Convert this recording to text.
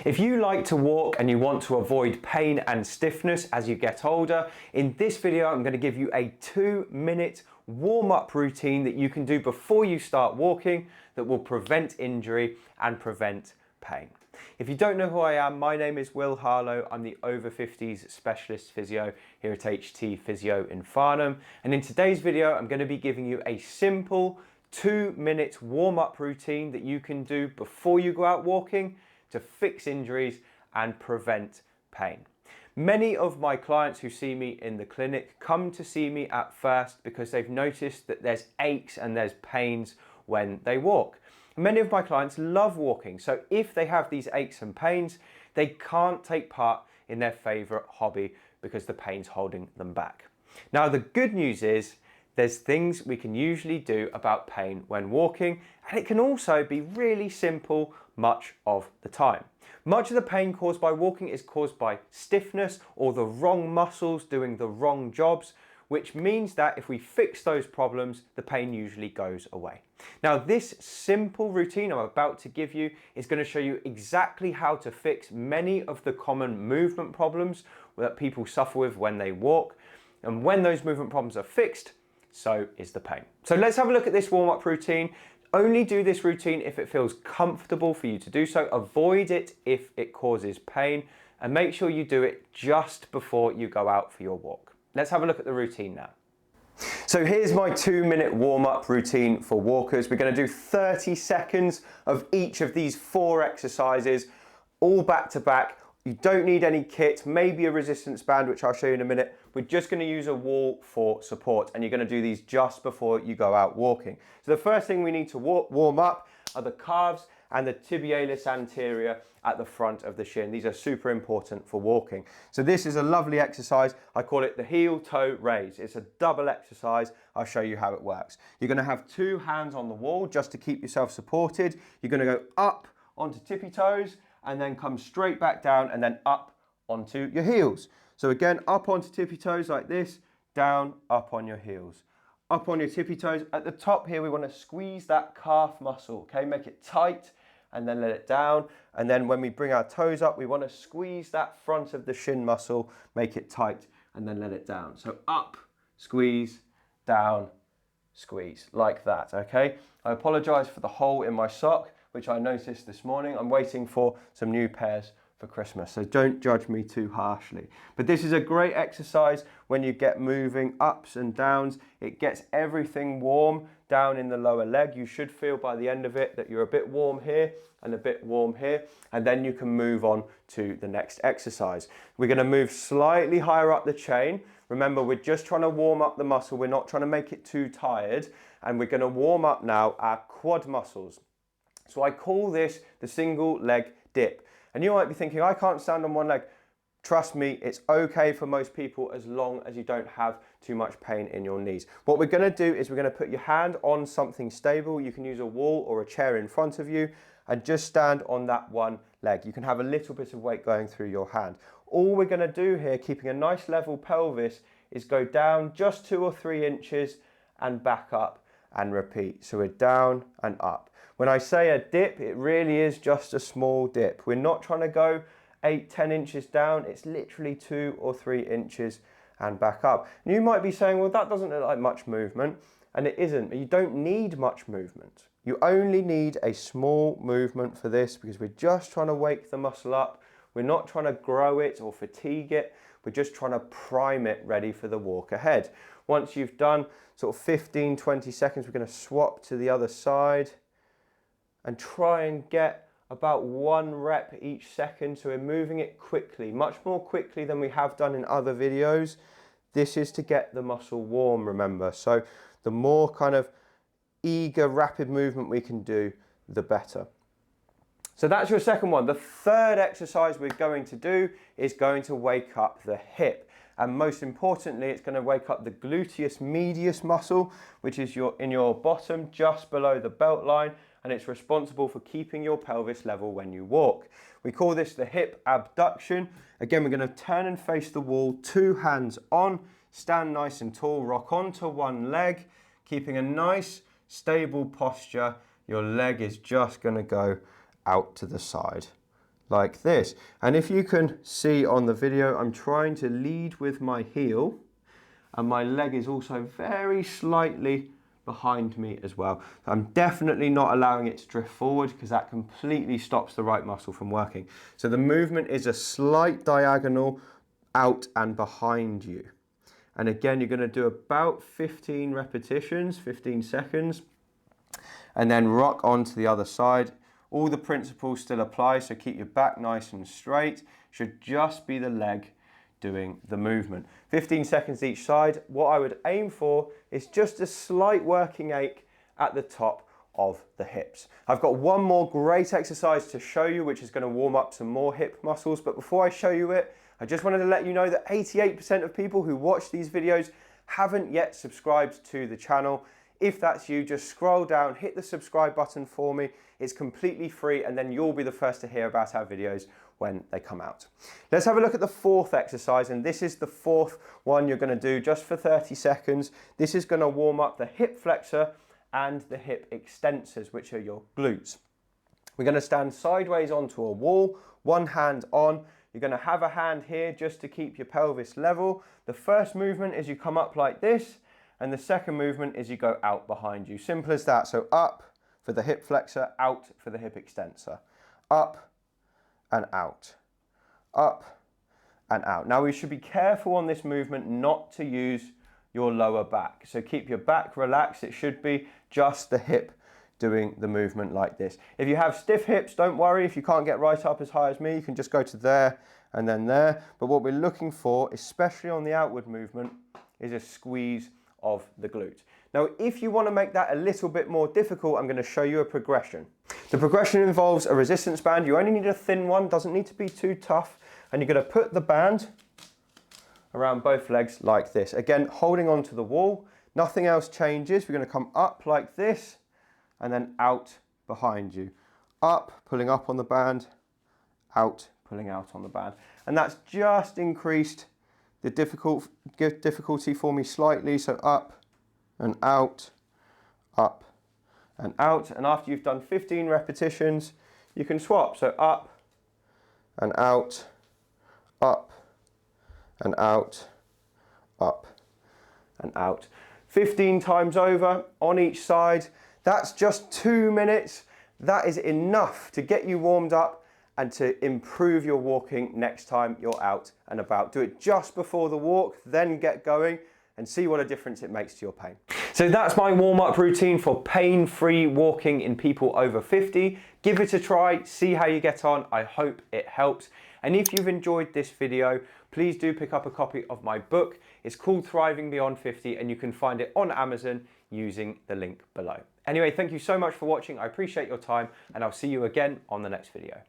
If you like to walk and you want to avoid pain and stiffness as you get older, in this video I'm going to give you a 2-minute warm-up routine that you can do before you start walking that will prevent injury and prevent pain. If you don't know who I am, my name is Will Harlow. I'm the Over-Fifties specialist physio here at HT Physio in Farnham, and in today's video I'm going to be giving you a simple 2-minute warm-up routine that you can do before you go out walking to fix injuries and prevent pain. Many of my clients who see me in the clinic come to see me at first because they've noticed that there's aches and there's pains when they walk. Many of my clients love walking, so if they have these aches and pains, they can't take part in their favorite hobby because the pain's holding them back. Now, the good news is there's things we can usually do about pain when walking, and it can also be really simple much of the time. Much of the pain caused by walking is caused by stiffness or the wrong muscles doing the wrong jobs, which means that if we fix those problems, the pain usually goes away. Now, this simple routine I'm about to give you is going to show you exactly how to fix many of the common movement problems that people suffer with when they walk. And when those movement problems are fixed, so is the pain. So let's have a look at this warm-up routine. Only do this routine if it feels comfortable for you to do so. Avoid it if it causes pain, and make sure you do it just before you go out for your walk. Let's have a look at the routine now. So here's my 2-minute warm-up routine for walkers. We're going to do 30 seconds of each of these 4 exercises, all back to back. You don't need any kit, maybe a resistance band, which I'll show you in a minute. We're just going to use a wall for support, and you're going to do these just before you go out walking. So the first thing we need to warm up are the calves and the tibialis anterior at the front of the shin. These are super important for walking. So this is a lovely exercise. I call it the heel toe raise. It's a double exercise. I'll show you how it works. You're going to have 2 hands on the wall just to keep yourself supported. You're going to go up onto tippy toes and then come straight back down and then up onto your heels. So again, up onto tippy toes like this, down, up on your heels. Up on your tippy toes. At the top here, we want to squeeze that calf muscle, okay? Make it tight and then let it down. And then when we bring our toes up, we want to squeeze that front of the shin muscle, make it tight and then let it down. So up, squeeze, down, squeeze, like that, okay? I apologize for the hole in my sock, which I noticed this morning. I'm waiting for some new pairs for Christmas, so don't judge me too harshly. But this is a great exercise when you get moving ups and downs. It gets everything warm down in the lower leg. You should feel by the end of it that you're a bit warm here and a bit warm here, and then you can move on to the next exercise. We're going to move slightly higher up the chain. Remember, we're just trying to warm up the muscle. We're not trying to make it too tired, and we're going to warm up now our quad muscles. So I call this the single leg dip. And you might be thinking, I can't stand on one leg. Trust me, it's okay for most people as long as you don't have too much pain in your knees. What we're going to do is we're going to put your hand on something stable. You can use a wall or a chair in front of you and just stand on that one leg. You can have a little bit of weight going through your hand. All we're going to do here, keeping a nice level pelvis, is go down just 2 or 3 inches and back up and repeat. So we're down and up. When I say a dip, it really is just a small dip. We're not trying to go 8-10 inches down. It's literally 2 or 3 inches and back up. And you might be saying, well, that doesn't look like much movement. And it isn't. You don't need much movement. You only need a small movement for this because we're just trying to wake the muscle up. We're not trying to grow it or fatigue it. We're just trying to prime it ready for the walk ahead. Once you've done sort of 15-20 seconds, we're going to swap to the other side and try and get about 1 rep each second. So we're moving it quickly, much more quickly than we have done in other videos. This is to get the muscle warm, remember. So the more kind of eager, rapid movement we can do, the better. So that's your second one. The third exercise we're going to do is going to wake up the hip. And most importantly, it's going to wake up the gluteus medius muscle, which is in your bottom, just below the belt line. And it's responsible for keeping your pelvis level when you walk. We call this the hip abduction. Again, we're going to turn and face the wall, 2 hands on, stand nice and tall, rock onto one leg, keeping a nice stable posture. Your leg is just going to go out to the side like this. And if you can see on the video, I'm trying to lead with my heel, and my leg is also very slightly behind me as well. I'm definitely not allowing it to drift forward because that completely stops the right muscle from working. So the movement is a slight diagonal out and behind you. And again, you're going to do about 15 repetitions, 15 seconds, and then rock on to the other side. All the principles still apply, so keep your back nice and straight. Should just be the leg doing the movement. 15 seconds each side. What I would aim for is just a slight working ache at the top of the hips. I've got one more great exercise to show you, which is going to warm up some more hip muscles. But before I show you it, I just wanted to let you know that 88% of people who watch these videos haven't yet subscribed to the channel. If that's you, just scroll down, hit the subscribe button for me. It's completely free, and then you'll be the first to hear about our videos when they come out. Let's have a look at the fourth exercise, and this is the fourth one you're going to do just for 30 seconds. This is going to warm up the hip flexor and the hip extensors, which are your glutes. We're going to stand sideways onto a wall, one hand on. You're going to have a hand here just to keep your pelvis level. The first movement is you come up like this, and the second movement is you go out behind you. Simple as that. So up for the hip flexor, out for the hip extensor. Up and out. Up and out. Now we should be careful on this movement not to use your lower back. So keep your back relaxed. It should be just the hip doing the movement like this. If you have stiff hips, don't worry. If you can't get right up as high as me, you can just go to there and then there. But what we're looking for, especially on the outward movement, is a squeeze of the glute. Now, if you want to make that a little bit more difficult, I'm going to show you a progression. The progression involves a resistance band. You only need a thin one, doesn't need to be too tough. And you're going to put the band around both legs like this. Again, holding onto the wall, nothing else changes. We're going to come up like this and then out behind you. Up, pulling up on the band, out, pulling out on the band. And that's just increased the difficulty for me slightly. So up and out, up and out. And after you've done 15 repetitions, you can swap. So up and out, up and out, up and out. 15 times over on each side. That's just 2 minutes. That is enough to get you warmed up and to improve your walking next time you're out and about. Do it just before the walk, then get going and see what a difference it makes to your pain. So that's my warm-up routine for pain-free walking in people over 50. Give it a try, see how you get on. I hope it helps. And if you've enjoyed this video, please do pick up a copy of my book. It's called Thriving Beyond 50, and you can find it on Amazon using the link below. Anyway, thank you so much for watching. I appreciate your time, and I'll see you again on the next video.